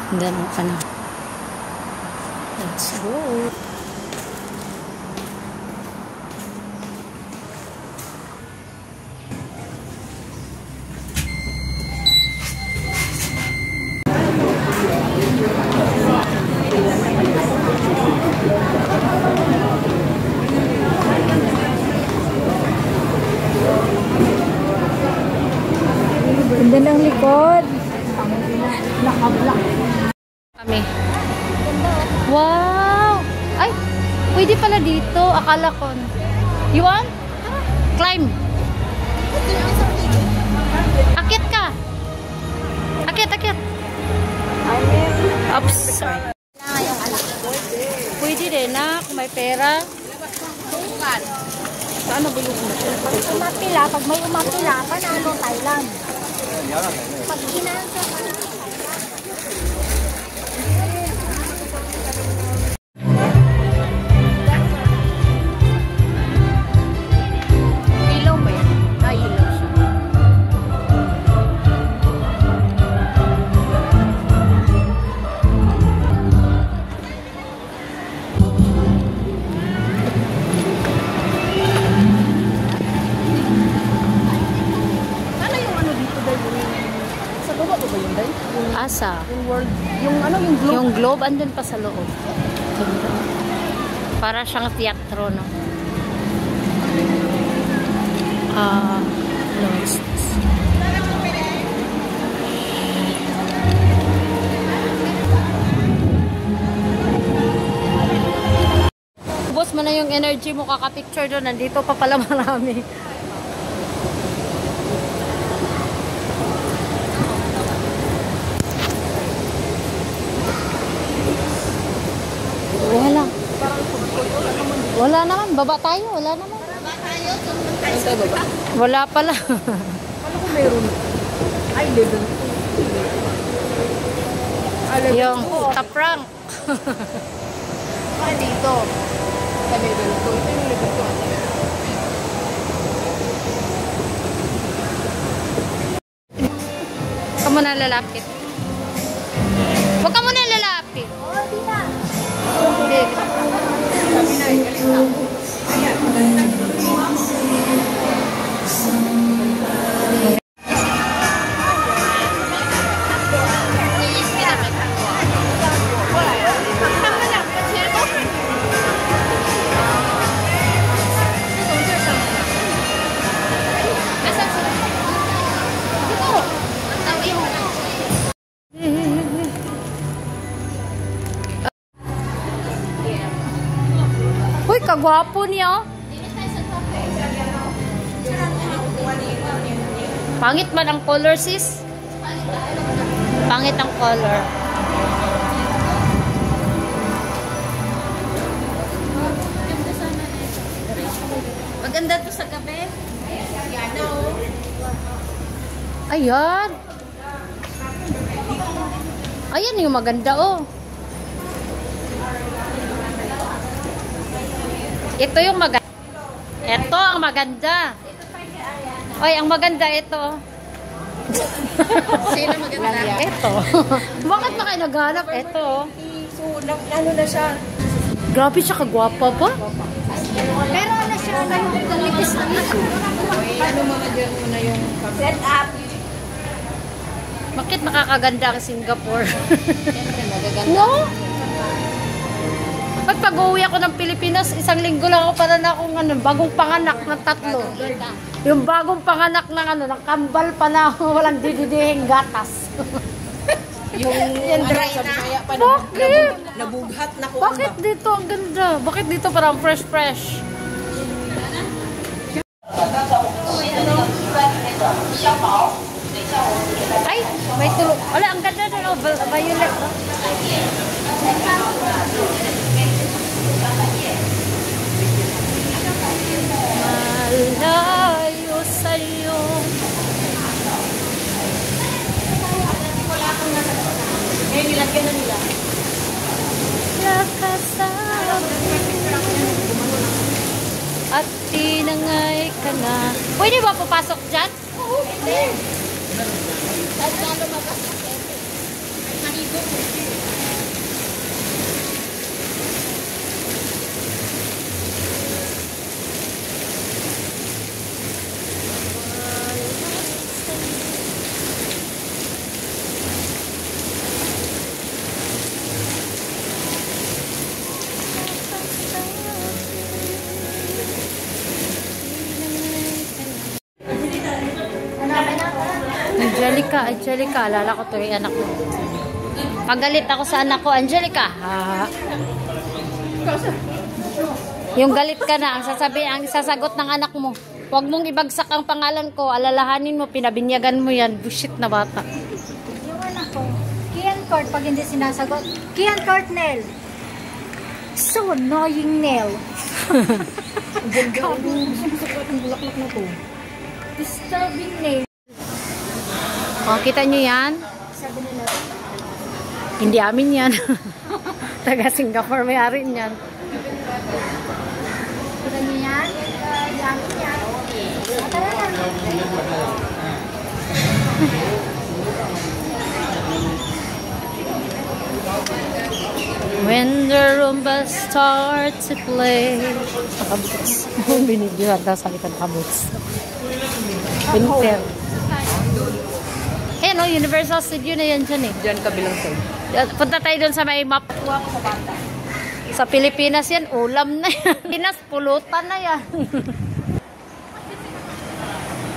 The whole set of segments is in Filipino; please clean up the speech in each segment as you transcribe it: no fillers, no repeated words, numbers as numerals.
Then, ano. Let's go. Ganda ng likod. Naka-block. Kami. Wow! Ay! Pwede pala dito. Akala ko. You want? Climb. Akit ka. Akit, akit. Oops. Sorry. Pwede din na kung may pera. Saan na bulog mo? Umapila. Pag may umapila, panalo Thailand. Pag ginansa ka. Ilaw ba yan? Ay, ilaw siya. Asa? Yung world, yung ano, yung globe. Yung globe andun pa sa loob. Para siyang teatro, no? No, it's this. Ubos mo na yung energy mo kakapicture doon. Nandito pa pala marami. Wala. Wala naman. Baba tayo. Wala naman. Wala pala. Ano kung meron? Ay, level 2. Yung kaprank. Dito. Sa level 2. Ito yung level 2. Huwag ka muna lalapit. Huwag ka muna lalapit. Oh, di na. Hindi. Sabi na, galit na ako. Ayan. Uy, kagwapo niya. Pangit man ang color, sis. Pangit ang color. Maganda to sa gabi. Ayan. Ayan yung maganda, oh. Ito yung maganda. Ito ang maganda. Oy, ang maganda ito. Sino maganda? Ito. Bakit ba kayo naghanap? Ito. So, ano na siya? Grabe siya, kagwapa pa. Pero ano siya, nalipis na ito. Ano mga dyan mo na yung set up? Bakit makakaganda ang Singapore? Magaganda. No? Pag pag-uwi ako ng Pilipinas, isang linggo lang ako para na akong bagong panganak na 3. Yung bagong panganak ng ng kambal pa na walang dididihing gatas. Yung dry na. Bakit? Nabughat na ko. Bakit dito ang ganda? Bakit dito parang fresh-fresh? Ay, may tulo. Wala, ang ganda na. Violet. Malayo sa'yo. Ngayon, nilagyan na nila. At tinangay ka na. Pwede ba papasok dyan? Oo, pwede. At lalo mapasok. Manigo. Angelica, alala ko to yung anak ko. Pagalit ako sa anak ko, Angelica. Yung galit ka na, ang sasagot ng anak mo. Huwag mong ibagsak ang pangalan ko, alalahanin mo, pinabinyagan mo yan. Bullshit na bata. Yung anak ko, Kian Court pag hindi sinasagot. Kian Court, Nel. So annoying, Nel. Disturbing, Nel. O, kita nyo yan? Sabi nila, Hindi amin yan. Taga Singapore may-ari niyan. kita niyo yan? Yan, yan. Tara na. When the rumba starts to play. Nakabuts. Binidyohan daw sa kita nakabuts. Winter. Eh no, Universal Studio na yan dyan eh. Diyan kabilang side. Punta tayo dun sa may map. Sa Pilipinas yan, ulam na yan. Pinas, pulutan na yan.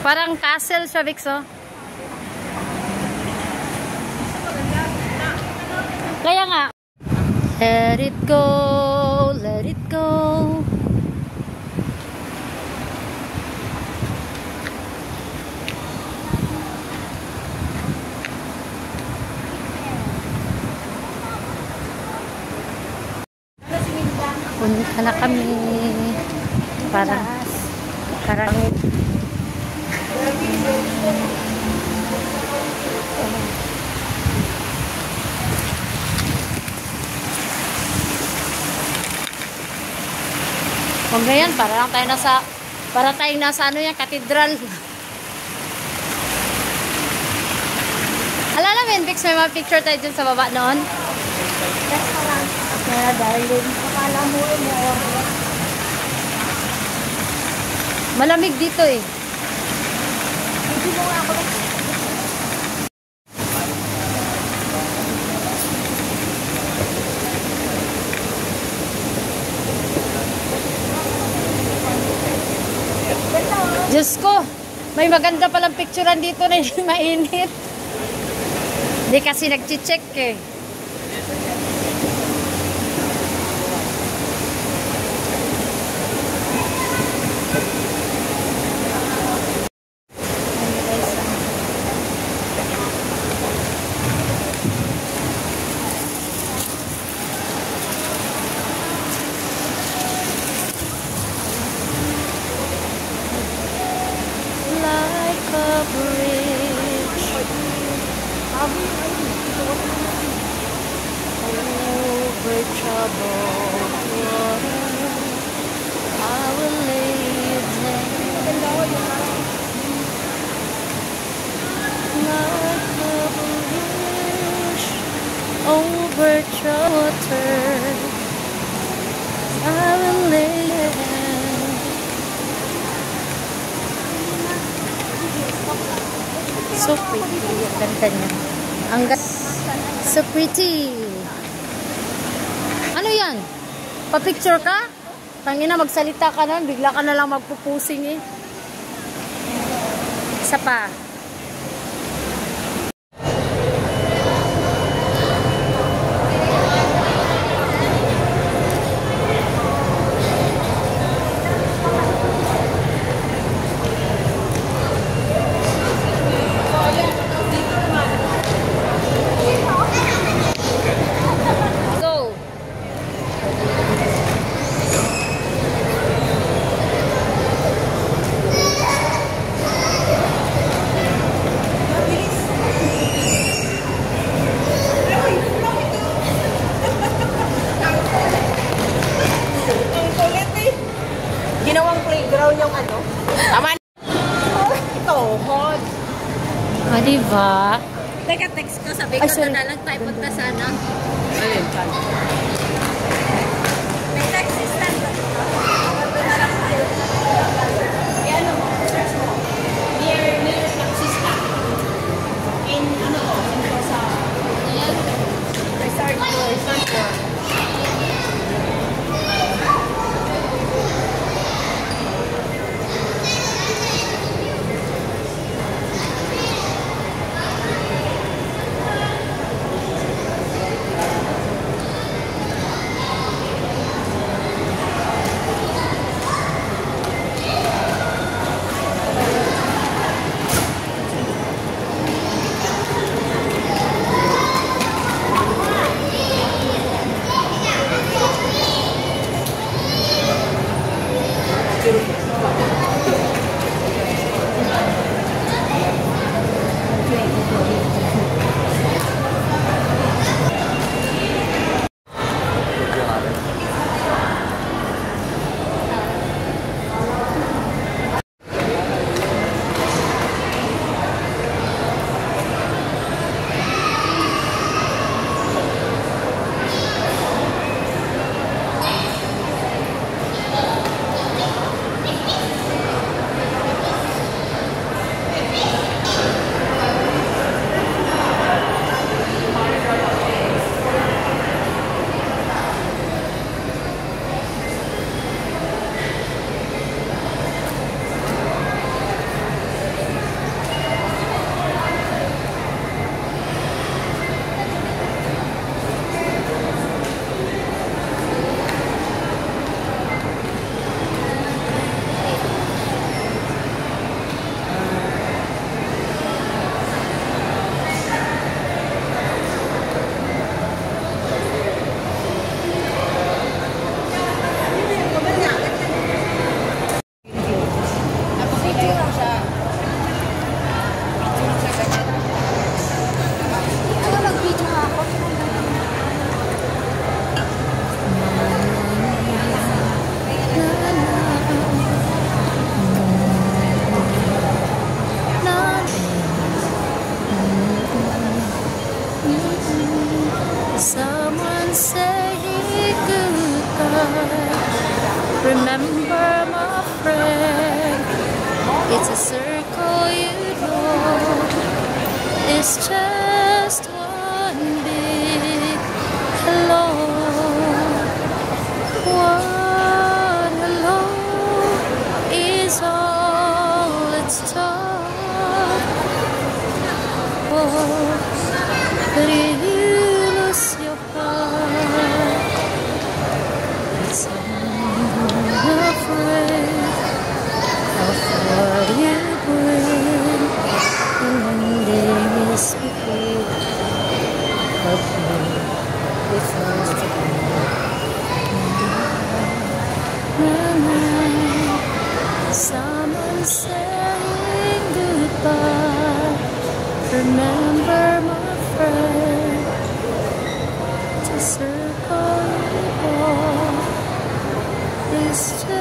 Parang castle siya, Vixo. Kaya nga. Let it go, let it go. Punta na kami. Parang karangit. Huwag na yan, para tayong nasa ano yan, katedral. Alala mo yun, Vix, may mga picture tayo dyan sa baba noon. Restaurant. Kaya darling, akala mo mo order. Malamig dito eh. Hindi mo nga ako Diyos ko, may maganda palang picturean dito na hindi mainit. Hindi kasi nag-check eh. Like a bridge over troubled water, I will lay it down. Like a bridge over troubled water, I will lay it down. So pretty. Ang ganda niya. Ang ganda. So pretty. Ano yan? Pa-picture ka? Tangina, magsalita ka na. Bigla ka na lang magpupusing eh. Isa pa. Go. Ginawang playground yung ano. Tama na. Ito, hod. Ah, diba? Teka, text ko. Sabi Ay, ko sorry. na lang tayo punta sana. Ayun, May taxi stand ba dito? Punta na lang tayo. Yan o, search mo. Near taxi stand. In, ano to, dito sa, resort mo. Someone saying goodbye. Remember, my friend, it's a circle you know. It's just one big hello. One hello is all it's taught. Oh, but you lose your heart. It's afraid of what you bring. And ending is before. But it's not someone saying goodbye. Remember, my friend, to circle you all is just